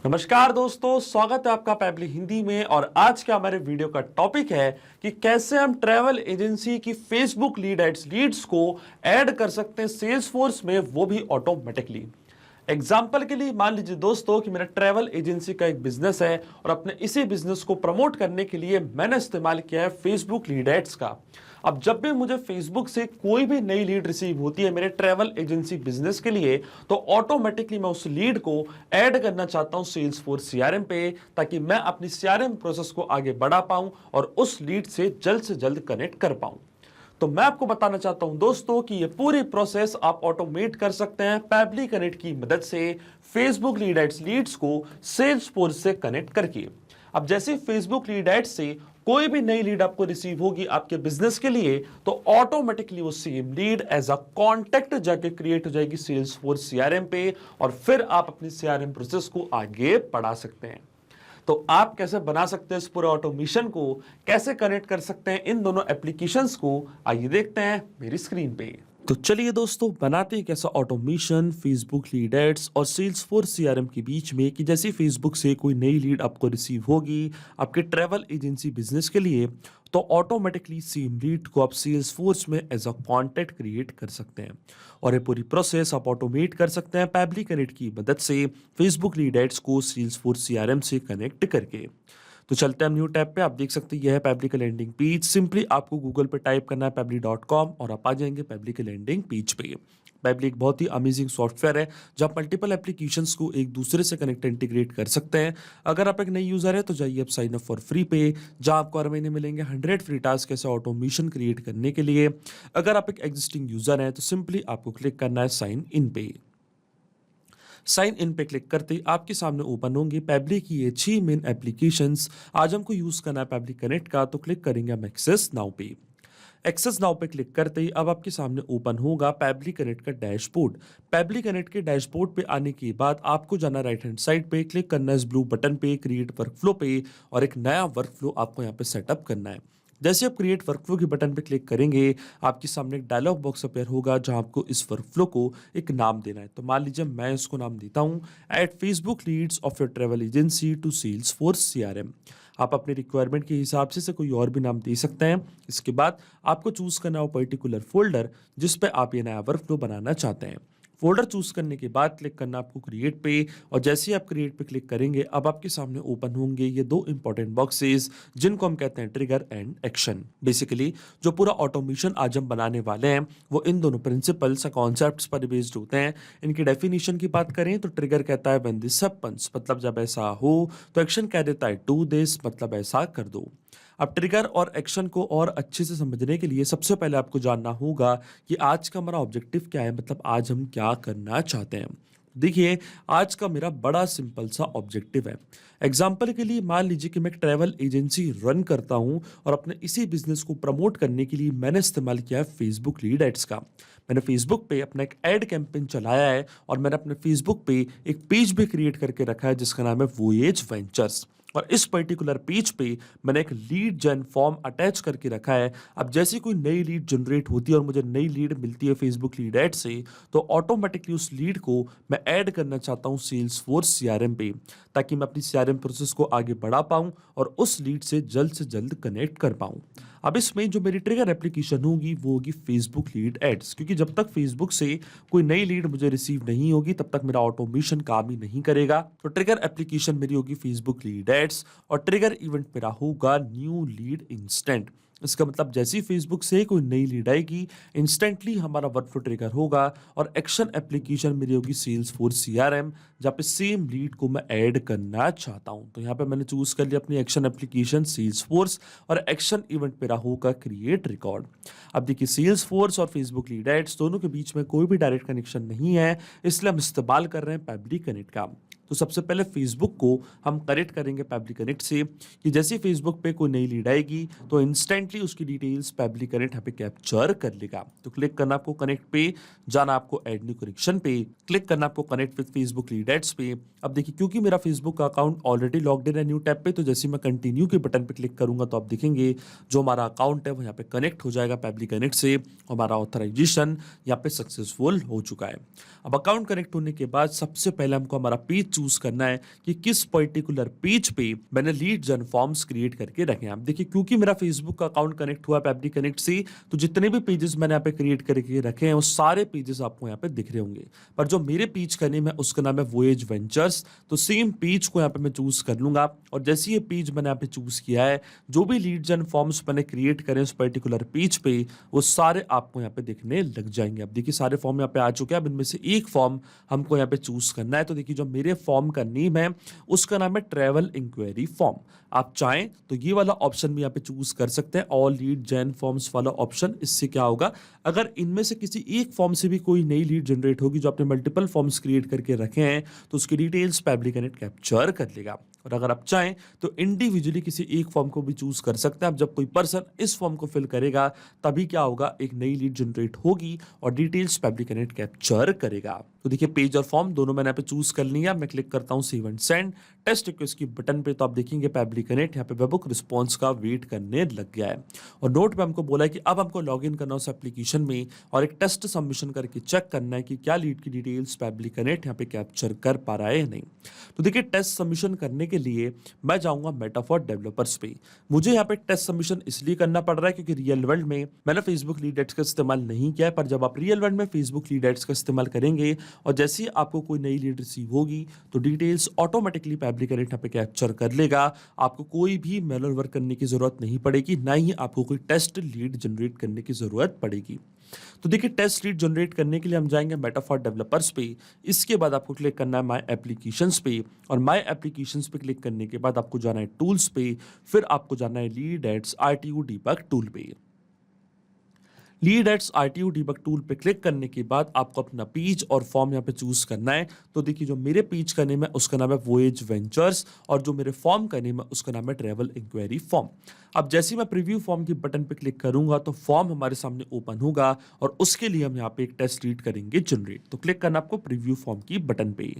नमस्कार दोस्तों, स्वागत है आपका पैबली हिंदी में। और आज का हमारे वीडियो का टॉपिक है कि कैसे हम ट्रैवल एजेंसी की फेसबुक लीड्स को ऐड कर सकते हैं सेल्स फोर्स में, वो भी ऑटोमेटिकली। एग्जाम्पल के लिए मान लीजिए दोस्तों कि मेरा ट्रैवल एजेंसी का एक बिजनेस है और अपने इसी बिजनेस को प्रमोट करने के लिए मैंने इस्तेमाल किया है फेसबुक लीड एड्स का। अब जब भी मुझे फेसबुक से कोई भी नई लीड रिसीव होती है मेरे ट्रैवल एजेंसी बिजनेस के लिए, तो ऑटोमेटिकली मैं उस लीड को ऐड करना चाहता हूं सेल्स फोर्स सीआरएम पे, ताकि मैं अपनी सीआरएम प्रोसेस को आगे बढ़ा पाऊं और उस लीड से जल्द कनेक्ट कर पाऊं। तो मैं आपको बताना चाहता हूं दोस्तों कि ये पूरी प्रोसेस आप ऑटोमेट कर सकते हैं पैबली कनेक्ट की मदद से, फेसबुक लीड एड्स लीड्स को सेल्स फोर्स से कनेक्ट करके। अब जैसे फेसबुक लीड एड्स से कोई भी नई लीड आपको रिसीव होगी आपके बिजनेस के लिए, तो ऑटोमेटिकली वो same lead as a contact जाके क्रिएट हो जाएगी सेल्स फोर्स सीआरएम पे, और फिर आप अपनी सीआरएम प्रोसेस को आगे बढ़ा सकते हैं। तो आप कैसे बना सकते हैं इस पूरे ऑटोमेशन को, कैसे कनेक्ट कर सकते हैं इन दोनों एप्लीकेशंस को, आइए देखते हैं मेरी स्क्रीन पे। तो चलिए दोस्तों, बनाते हैं कैसा ऑटोमेशन फेसबुक लीड एड्स और सेल्स फोर्स सीआरएम के बीच में, कि जैसे फेसबुक से कोई नई लीड आपको रिसीव होगी आपके ट्रैवल एजेंसी बिजनेस के लिए, तो ऑटोमेटिकली सेम लीड को आप सेल्स फोर्स में एज अ कॉन्टैक्ट क्रिएट कर सकते हैं। और ये पूरी प्रोसेस आप ऑटोमेट कर सकते हैं पैबली कनेक्ट की मदद से, फेसबुक लीड एड्स को सेल्स फोर्स सीआरएम से कनेक्ट करके। तो चलते हैं हम न्यू टैब पे। आप देख सकते हैं यह है पैबली का लैंडिंग पेज। सिंपली आपको गूगल पे टाइप करना है पैबली.com और आप आ जाएंगे पैबली के लैंडिंग पेज पे। पैबली एक बहुत ही अमेजिंग सॉफ्टवेयर है जहां मल्टीपल एप्लीकेशंस को एक दूसरे से कनेक्ट इंटीग्रेट कर सकते हैं। अगर आप एक नई यूजर है तो जाइए आप साइन अप फॉर फ्री पे, जहां आपको हर महीने मिलेंगे 100 फ्री टास्क ऐसे ऑटोमेशन क्रिएट करने के लिए। अगर आप एक एग्जिस्टिंग यूजर है तो सिंपली आपको क्लिक करना है साइन इन पे। साइन इन पे क्लिक करते ही आपके सामने ओपन होंगे पैबली की ये 6 मेन एप्लीकेशंस। आज हमको यूज करना है पैबली कनेक्ट का, तो क्लिक करेंगे हम एक्सेस नाउ पे। एक्सेस नाउ पे क्लिक करते ही अब आपके सामने ओपन होगा पैबली कनेक्ट का डैशबोर्ड। पैबली कनेक्ट के डैशबोर्ड पे आने के बाद आपको जाना राइट हैंड साइड पे, क्लिक करना है इस ब्लू बटन पे क्रिएट वर्कफ्लो पे, और एक नया वर्कफ्लो आपको यहाँ पे सेटअप करना है। जैसे आप क्रिएट वर्कफ्लो के बटन पे क्लिक करेंगे आपके सामने एक डायलॉग बॉक्स अपेयर होगा जहां आपको इस वर्कफ्लो को एक नाम देना है। तो मान लीजिए मैं इसको नाम देता हूं add Facebook leads of your travel agency to Salesforce CRM. आप अपने रिक्वायरमेंट के हिसाब से कोई और भी नाम दे सकते हैं। इसके बाद आपको चूज करना हो पर्टिकुलर फोल्डर जिस पे आप ये नया वर्कफ्लो बनाना चाहते हैं। फोल्डर चूज करने के बाद क्लिक करना आपको क्रिएट पे, और जैसे ही आप क्रिएट पे क्लिक करेंगे अब आपके सामने ओपन होंगे ये दो इंपॉर्टेंट बॉक्सेस जिनको हम कहते हैं ट्रिगर एंड एक्शन। बेसिकली जो पूरा ऑटोमेशन आज हम बनाने वाले हैं वो इन दोनों प्रिंसिपल्स या कॉन्सेप्ट्स पर बेस्ड होते हैं। इनकी डेफिनेशन की बात करें तो ट्रिगर कहता है व्हेन दिस हैपेंस, मतलब जब ऐसा हो, तो एक्शन कह देता है डू दिस, मतलब ऐसा कर दो। अब ट्रिगर और एक्शन को और अच्छे से समझने के लिए सबसे पहले आपको जानना होगा कि आज का हमारा ऑब्जेक्टिव क्या है, मतलब आज हम क्या करना चाहते हैं। देखिए, आज का मेरा बड़ा सिंपल सा ऑब्जेक्टिव है। एग्जाम्पल के लिए मान लीजिए कि मैं एक ट्रैवल एजेंसी रन करता हूं और अपने इसी बिजनेस को प्रमोट करने के लिए मैंने इस्तेमाल किया है फेसबुक लीड एड्स का। मैंने फेसबुक पे अपना एक एड कैंपेन चलाया है और मैंने अपने फेसबुक पे एक पेज भी क्रिएट करके रखा है जिसका नाम है वोएज वेंचर्स। और इस पर्टिकुलर पेज पे मैंने एक लीड जन फॉर्म अटैच करके रखा है। अब जैसे कोई नई लीड जनरेट होती है और मुझे नई लीड मिलती है फेसबुक लीड एड से, तो ऑटोमेटिकली उस लीड को मैं ऐड करना चाहता हूँ सेल्स फोर्स सीआरएम पे, ताकि मैं अपनी सीआरएम प्रोसेस को आगे बढ़ा पाऊँ और उस लीड से जल्द कनेक्ट कर पाऊँ। अब इसमें जो मेरी ट्रिगर एप्लीकेशन होगी वो होगी फेसबुक लीड एड्स, क्योंकि जब तक फेसबुक से कोई नई लीड मुझे रिसीव नहीं होगी तब तक मेरा ऑटोमेशन काम ही नहीं करेगा। तो ट्रिगर एप्लीकेशन मेरी होगी फेसबुक लीड एड्स और ट्रिगर इवेंट मेरा होगा न्यू लीड इंस्टेंट। इसका मतलब जैसे ही फेसबुक से कोई नई लीड आएगी इंस्टेंटली हमारा वर्कफ्लो ट्रिगर होगा। और एक्शन एप्लीकेशन मेरी होगी सेल्स फोर्स सीआरएम, जहाँ पे सेम लीड को मैं ऐड करना चाहता हूँ। तो यहाँ पे मैंने चूज कर लिया अपनी एक्शन एप्लीकेशन सेल्स फोर्स, और एक्शन इवेंट मेरा होगा क्रिएट रिकॉर्ड। अब देखिए, सेल्स फोर्स और फेसबुक लीड एड्स दोनों के बीच में कोई भी डायरेक्ट कनेक्शन नहीं है, इसलिए हम इस्तेमाल कर रहे हैं पैबली कनेक्ट का। तो सबसे पहले फेसबुक को हम कनेक्ट करेंगे पैबली कनेक्ट से, कि जैसे फेसबुक पे कोई नई लीड आएगी तो इंस्टेंटली उसकी डिटेल्स पैबली कनेक्ट यहाँ पे कैप्चर कर लेगा। तो क्लिक करना आपको कनेक्ट पे, जाना आपको ऐड न्यू कनेक्शन पे, क्लिक करना आपको connect with Facebook lead ads पे। अब देखिए, क्योंकि मेरा फेसबुक का अकाउंट ऑलरेडी लॉग्ड इन है न्यू टैब पे, तो जैसे मैं कंटिन्यू के बटन पे क्लिक करूंगा तो आप देखेंगे जो हमारा अकाउंट है वो यहाँ पे कनेक्ट हो जाएगा पैबली कनेक्ट से। हमारा ऑथराइजेशन यहाँ पे सक्सेसफुल हो चुका है। अब अकाउंट कनेक्ट होने के बाद सबसे पहले हमको हमारा पेज चूज करना है कि किस पर्टिकुलर पेज पे मैंने लीड जन फॉर्म्स क्रिएट करके रखे हैं। आप देखिए क्योंकि मेरा फेसबुक का अकाउंट कनेक्ट हुआ पैब्लिक कनेक्ट से, तो जितने भी पेजेस मैंने यहाँ पे क्रिएट करके रखे हैं वो सारे पेजेस आपको यहाँ पे दिख रहे होंगे। पर जो मेरे पेज का नेम है उसका नाम है वोएज वेंचर्स, तो सेम पेज को यहाँ पे मैं चूज कर लूंगा। और जैसे ये पेज मैंने यहाँ पे चूज किया है, जो भी लीड जन फॉर्म्स मैंने क्रिएट करें उस पर्टिकुलर पेज पे, वो सारे आपको यहाँ पे दिखने लग जाएंगे। अब देखिए सारे फॉर्म यहाँ पे आ चुके हैं। अब इनमें से एक फॉर्म हमको यहाँ पे चूज करना है। तो देखिए जो मेरे फॉर्म का नेम है उसका नाम है ट्रैवल इंक्वायरी फॉर्म। आप चाहें तो ये वाला ऑप्शन भी यहाँ पे चूज कर सकते हैं, ऑल लीड जन फॉर्म्स वाला ऑप्शन। इससे क्या होगा, अगर इनमें से किसी एक फॉर्म से भी कोई नई लीड जनरेट होगी जो आपने मल्टीपल फॉर्म्स क्रिएट करके रखे हैं, तो उसकी डिटेल्स पैब्लिक कनेक्ट कैप्चर कर लेगा। और अगर आप चाहें तो इंडिविजुअली किसी एक फॉर्म को भी चूज कर सकते हैं। अब जब कोई पर्सन इस फॉर्म को फिल करेगा तभी क्या होगा, एक नई लीड जनरेट होगी और डिटेल्स पैब्लिक कनेक्ट कैप्चर करेगा। तो देखिए पेज और फॉर्म दोनों मैंने यहाँ पे चूज कर लिया। मैं क्लिक करता हूँ save and send test request की बटन पे, तो आप देखेंगे पैब्लिक कनेक्ट यहाँ पे वेबहुक रिस्पॉन्स का वेट करने लग गया है। और नोट पे हमको बोला है कि अब हमको लॉग इन करना उस एप्लीकेशन में और एक टेस्ट सबमिशन करके चेक करना है कि क्या लीड की डिटेल्स पैब्लिक कनेक्ट यहाँ पे कैप्चर कर पा रहा है या नहीं। तो देखिए टेस्ट सबमिशन करने के लिए मैं जाऊंगा मेटाफॉर डेवलपर्स पे। मुझे यहाँ पे टेस्ट सबमिशन इसलिए करना पड़ रहा है क्योंकि रियल वर्ल्ड में मैंने फेसबुक लीड एड्स का इस्तेमाल नहीं किया है, पर जब आप रियल वर्ल्ड में फेसबुक लीड एड्स का इस्तेमाल करेंगे और जैसे ही आपको कोई नई लीड रिसीव होगी तो डिटेल्स ऑटोमेटिकली पैब्लिक कनेक्ट यहाँ पे कैप्चर कर लेगा। आपको कोई भी मैनुअल वर्क करने की जरूरत नहीं पड़ेगी, ना ही आपको कोई टेस्ट लीड जनरेट करने की जरूरत पड़ेगी। तो देखिए टेस्ट लीड जनरेट करने के लिए हम जाएंगे मेटाफॉर डेवलपर्स पे। इसके बाद आपको क्लिक करना है माय एप्लीकेशंस पे, और माय एप्लीकेशंस पे क्लिक करने के बाद आपको जाना है टूल्स पे, फिर आपको जाना है lead aids RTU debug tool पे। Lead aids RTU debug tool पे क्लिक करने के बाद आपको अपना पेज और फॉर्म यहाँ पे चूज करना है। तो देखिए जो मेरे पेज का नेम है उसका नाम है वोएज वेंचर्स, और जो मेरे फॉर्म का नेम है उसका नाम है ट्रैवल इंक्वायरी फॉर्म। अब जैसे ही मैं प्रीव्यू फॉर्म की बटन पे क्लिक करूंगा तो फॉर्म हमारे सामने ओपन होगा और उसके लिए हम यहाँ पे एक टेस्ट लीड करेंगे जनरेट। तो क्लिक करना आपको प्रीव्यू फॉर्म की बटन पे,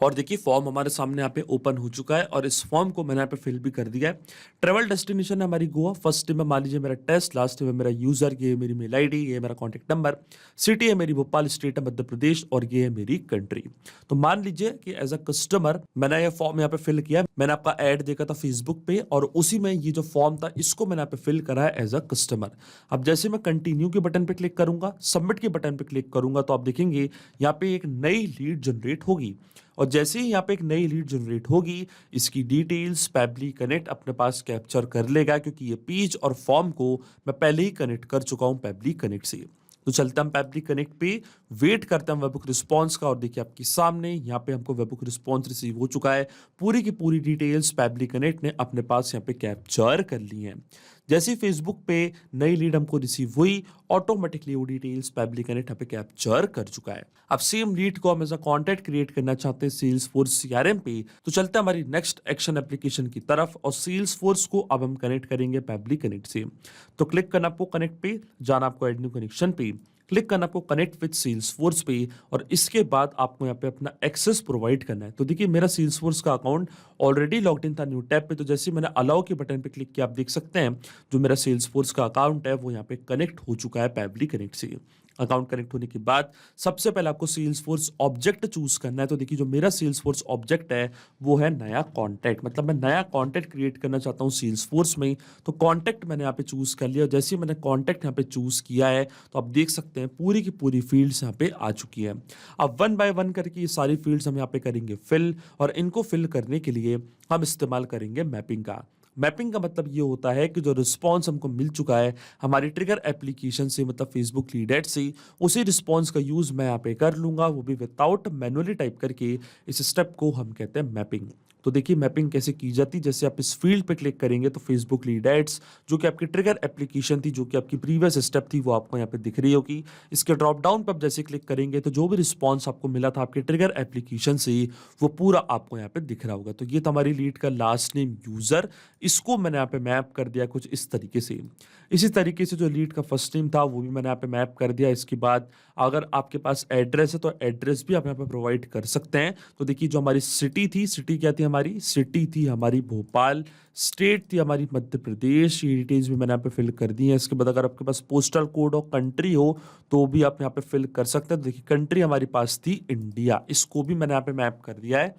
और देखिए फॉर्म हमारे सामने यहाँ पे ओपन हो चुका है और इस फॉर्म को मैंने यहाँ पे फिल भी कर दिया है। ट्रैवल डेस्टिनेशन है हमारी गोवा, फर्स्ट नेम है मान लीजिए मेरा टेस्ट, लास्ट नेम है मेरा यूजर, ये है मेरी मेल ID, ये है मेरा कॉन्टैक्ट नंबर, सिटी है मेरी भोपाल, स्टेट है मध्य प्रदेश, और ये है मेरी कंट्री। तो मान लीजिए कि एज अ कस्टमर मैंने ये फॉर्म यहाँ पे फिल किया। मैंने आपका ऐड देखा था फेसबुक पे और उसी में ये जो फॉर्म था इसको मैंने यहाँ पे फिल करा है एज अ कस्टमर। अब जैसे मैं कंटिन्यू के बटन पे क्लिक करूंगा, सबमिट के बटन पे क्लिक करूंगा, तो आप देखेंगे यहाँ पे एक नई लीड जनरेट होगी। और जैसे ही यहाँ पे एक नई लीड जनरेट होगी इसकी डिटेल्स पैब्लिक कनेक्ट अपने पास कैप्चर कर लेगा, क्योंकि ये पेज और फॉर्म को मैं पहले ही कनेक्ट कर चुका हूँ पैब्लिक कनेक्ट से। तो चलते हम पैब्लिक कनेक्ट पे, वेट करते हैं वेबहुक रिस्पॉन्स का, और देखिए आपके सामने यहाँ पे हमको वेबहुक रिस्पॉन्स रिसीव हो चुका है। पूरी की पूरी डिटेल्स पैब्लिक कनेक्ट ने अपने पास यहाँ पे कैप्चर कर ली हैं। जैसे फेसबुक पे नई लीड हमको रिसीव हुई, ऑटोमेटिकली वो डिटेल्स पैब्लिक कनेक्ट यहाँ पे कैप्चर कर चुका है। अब सेम लीड को हम एज अ कॉन्टैक्ट क्रिएट करना चाहते हैं सेल्सफोर्स CRM पे, तो चलते हैं हमारी नेक्स्ट एक्शन एप्लीकेशन की तरफ, और सेल्सफोर्स को अब हम कनेक्ट करेंगे पैब्लिक कनेक्ट से। तो क्लिक करना आपको कनेक्ट पे, जाना आपको ऐड न्यू कनेक्शन पे, क्लिक करना आपको कनेक्ट विद सेल्सफोर्स पे, और इसके बाद आपको यहाँ पे अपना एक्सेस प्रोवाइड करना है। तो देखिए मेरा सेल्सफोर्स का अकाउंट ऑलरेडी लॉग्ड इन था न्यू टैब पे, तो जैसे मैंने अलाउ के बटन पे क्लिक किया आप देख सकते हैं जो मेरा सेल्सफोर्स का अकाउंट है वो यहाँ पे कनेक्ट हो चुका है पैब्लिक कनेक्ट से। अकाउंट कनेक्ट होने के बाद सबसे पहले आपको सेल्सफोर्स ऑब्जेक्ट चूज करना है। तो देखिए जो मेरा सेल्सफोर्स ऑब्जेक्ट है वो है नया कॉन्टैक्ट, मतलब मैं नया कॉन्टैक्ट क्रिएट करना चाहता हूँ सेल्सफोर्स में। तो कॉन्टैक्ट मैंने यहाँ पे चूज कर लिया, जैसे मैंने कॉन्टैक्ट यहाँ पे चूज किया है तो आप देख सकते हैं पूरी की पूरी फील्ड्स यहाँ पे आ चुकी है। अब वन बाय वन करके ये सारी फील्ड्स हम यहाँ पे करेंगे फिल, और इनको फिल करने के लिए हम इस्तेमाल करेंगे मैपिंग का। मैपिंग का मतलब ये होता है कि जो रिस्पॉन्स हमको मिल चुका है हमारी ट्रिगर एप्लीकेशन से, मतलब फेसबुक लीड एड से, उसी रिस्पॉन्स का यूज मैं यहाँ पे कर लूंगा, वो भी विदाउट मैनुअली टाइप करके। इस स्टेप को हम कहते हैं मैपिंग। तो देखिए मैपिंग कैसे की जाती है, जैसे आप इस फील्ड पे क्लिक करेंगे तो फेसबुक लीड एड्स जो कि आपकी ट्रिगर एप्लीकेशन थी, जो कि आपकी प्रीवियस स्टेप थी, वो आपको यहाँ पे दिख रही होगी। इसके ड्रॉप डाउन पर आप जैसे क्लिक करेंगे तो जो भी रिस्पॉन्स आपको मिला था आपके ट्रिगर एप्लीकेशन से वो पूरा आपको यहाँ पे दिख रहा होगा। तो ये था हमारी लीड का लास्ट नेम यूजर, इसको मैंने यहाँ पे मैप कर दिया कुछ इस तरीके से। इसी तरीके से जो लीड का फर्स्ट नेम था वो भी मैंने यहाँ पे मैप कर दिया। इसके बाद अगर आपके पास एड्रेस है तो एड्रेस भी आप यहाँ पे प्रोवाइड कर सकते हैं। तो देखिए जो हमारी सिटी थी, सिटी क्या थी हमारी, सिटी थी हमारी भोपाल, स्टेट थी हमारी मध्य प्रदेश, ये डिटेल्स भी मैंने यहाँ पे फिल कर दी है। इसके बाद अगर आपके पास पोस्टल कोड और कंट्री हो तो भी आप यहाँ पे फिल कर सकते हैं। तो देखिए कंट्री हमारी पास थी इंडिया, इसको भी मैंने यहाँ पे मैप कर दिया है।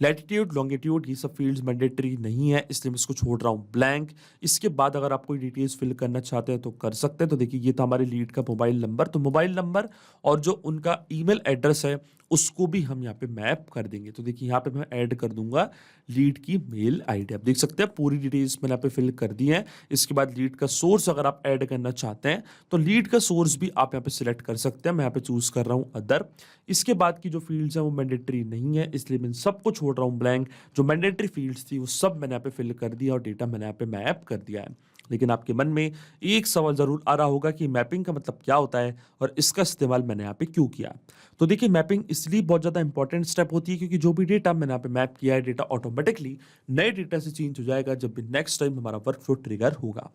लैटिट्यूड लॉन्गिट्यूड ये सब फील्ड्स मैंडेटरी नहीं है, इसलिए मैं इसको छोड़ रहा हूँ ब्लैंक। इसके बाद अगर आप कोई डिटेल्स फिल करना चाहते हैं तो कर सकते हैं। तो देखिए ये था हमारे लीड का मोबाइल नंबर, तो मोबाइल नंबर और जो उनका ईमेल एड्रेस है उसको भी हम यहाँ पे मैप कर देंगे। तो देखिए यहाँ पे मैं ऐड कर दूंगा लीड की मेल आईडी। आप देख सकते हैं पूरी डिटेल्स मैंने यहाँ पे फिल कर दी है। इसके बाद लीड का सोर्स अगर आप ऐड करना चाहते हैं तो लीड का सोर्स भी आप यहाँ पे सिलेक्ट कर सकते हैं। मैं यहाँ पे चूज कर रहा हूँ अदर। इसके बाद की जो फील्ड्स हैं वो मैंडेटरी नहीं है, इसलिए मैं सबको छोड़ रहा हूँ ब्लैंक। जो मैंडेटरी फील्ड्स थी वो सब मैंने यहाँ पे फिल कर दिया और डेटा मैंने यहाँ पे मैप कर दिया है। लेकिन आपके मन में एक सवाल जरूर आ रहा होगा कि मैपिंग का मतलब क्या होता है और इसका इस्तेमाल मैंने यहाँ पे क्यों किया। तो देखिए मैपिंग इसलिए बहुत ज़्यादा इंपॉर्टेंट स्टेप होती है क्योंकि जो भी डेटा मैंने यहाँ पे मैप किया है डेटा ऑटोमेटिकली नए डेटा से चेंज हो जाएगा जब भी नेक्स्ट टाइम हमारा वर्क फ्लो ट्रिगर होगा।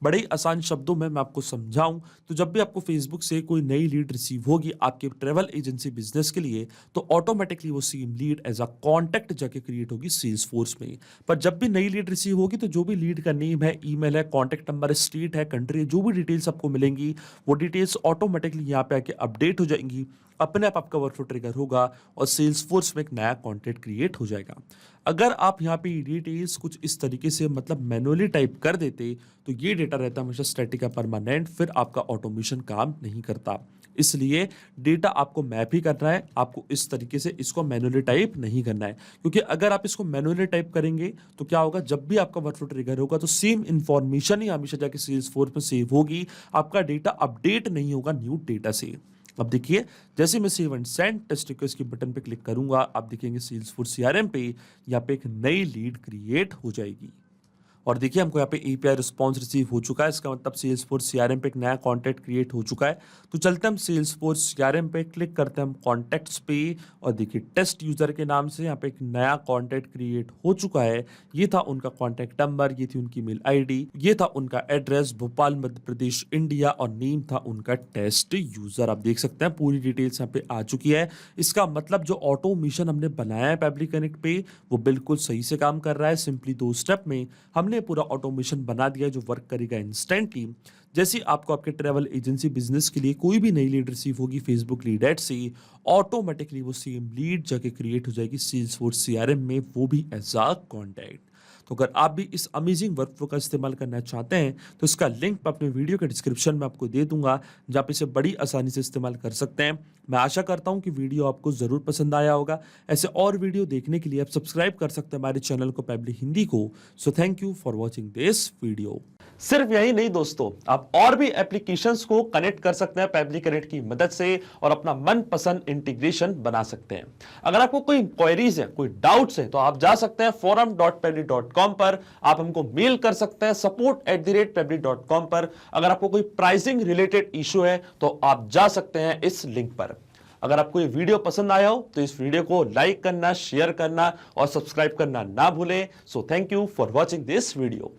बड़े ही आसान शब्दों में मैं आपको समझाऊं तो जब भी आपको फेसबुक से कोई नई लीड रिसीव होगी आपके ट्रैवल एजेंसी बिजनेस के लिए तो ऑटोमेटिकली वो same lead as a contact जाके क्रिएट होगी सेल्स फोर्स में। पर जब भी नई लीड रिसीव होगी तो जो भी लीड का नेम है, ईमेल है, कॉन्टैक्ट नंबर है, स्टेट है, कंट्री है, जो भी डिटेल्स आपको मिलेंगी वो डिटेल्स ऑटोमेटिकली यहाँ पे आके अपडेट हो जाएंगी। अपने आप आपका वर्कफ्लो ट्रिगर होगा और सेल्स फोर्स में एक नया कॉन्टैक्ट क्रिएट हो जाएगा। अगर आप यहाँ पे डिटेल्स कुछ इस तरीके से मतलब मैनुअली टाइप कर देते तो ये डेटा रहता हमेशा स्टैटिक या परमानेंट, फिर आपका ऑटोमेशन काम नहीं करता। इसलिए डेटा आपको मैप ही करना है, आपको इस तरीके से इसको मैनुअली टाइप नहीं करना है। क्योंकि अगर आप इसको मैनुअली टाइप करेंगे तो क्या होगा, जब भी आपका वर्कफ्लो ट्रिगर होगा तो सेम इंफॉर्मेशन ही हमेशा जाके सेल्स फोर्स में सेव होगी, आपका डेटा अपडेट नहीं होगा न्यू डेटा से। अब देखिए जैसे मैं save and send test request के बटन पे क्लिक करूंगा आप देखेंगे सेल्सफोर्स सीआरएम पे यहाँ पे एक नई लीड क्रिएट हो जाएगी। और देखिए हमको यहाँ पे एपीआई रिस्पांस रिसीव हो चुका है, इसका मतलब सेल्सफोर्स सीआरएम पे एक नया कॉन्टैक्ट क्रिएट हो चुका है। तो चलते हम सेल्सफोर्स सीआरएम पे क्लिक करते हैं हम कॉन्टैक्ट्स पे और देखिए टेस्ट यूजर के नाम से यहाँ पे एक नया कॉन्टैक्ट क्रिएट हो चुका है। ये था उनका कॉन्टैक्ट नंबर, ये थी उनकी मेल आईडी, ये था उनका एड्रेस भोपाल मध्य प्रदेश इंडिया और नेम था उनका टेस्ट यूजर। आप देख सकते हैं पूरी डिटेल्स यहाँ पे आ चुकी है। इसका मतलब जो ऑटोमेशन हमने बनाया है पैब्लिक कनेक्ट पे वो बिल्कुल सही से काम कर रहा है। सिंपली 2 स्टेप में हमने पूरा ऑटोमेशन बना दिया जो वर्क करेगा इंस्टेंटली। जैसे आपको आपके ट्रैवल एजेंसी बिजनेस के लिए कोई भी नई लीड रिसीव होगी फेसबुक लीड एड से, ऑटोमेटिकली वो सेम लीड जाके क्रिएट हो जाएगी सेल्सफोर्स सीआरएम में, वो भी एज अ कॉन्टैक्ट। तो अगर आप भी इस अमेजिंग वर्कफ्लो का इस्तेमाल करना चाहते हैं तो इसका लिंक मैं अपने वीडियो के डिस्क्रिप्शन में आपको दे दूंगा जहाँ पे इसे बड़ी आसानी से इस्तेमाल कर सकते हैं। मैं आशा करता हूं कि वीडियो आपको जरूर पसंद आया होगा। ऐसे और वीडियो देखने के लिए आप सब्सक्राइब कर सकते हैं हमारे चैनल को पैब्लिक हिंदी को। So thank you for watching this video. सिर्फ यही नहीं दोस्तों, आप और भी एप्लीकेशंस को कनेक्ट कर सकते हैं पैब्लिक कनेक्ट की मदद से और अपना मनपसंद इंटीग्रेशन बना सकते हैं। अगर आपको कोई इंक्वायरीज है, कोई डाउट्स है तो आप जा सकते हैं forum.pebly.com पर, आप हमको मेल कर सकते हैं support@pebly.com पर। अगर आपको कोई प्राइसिंग रिलेटेड इशू है तो आप जा सकते हैं इस लिंक पर। अगर आपको ये वीडियो पसंद आया हो तो इस वीडियो को लाइक करना, शेयर करना और सब्सक्राइब करना ना भूलें। So thank you for watching this video.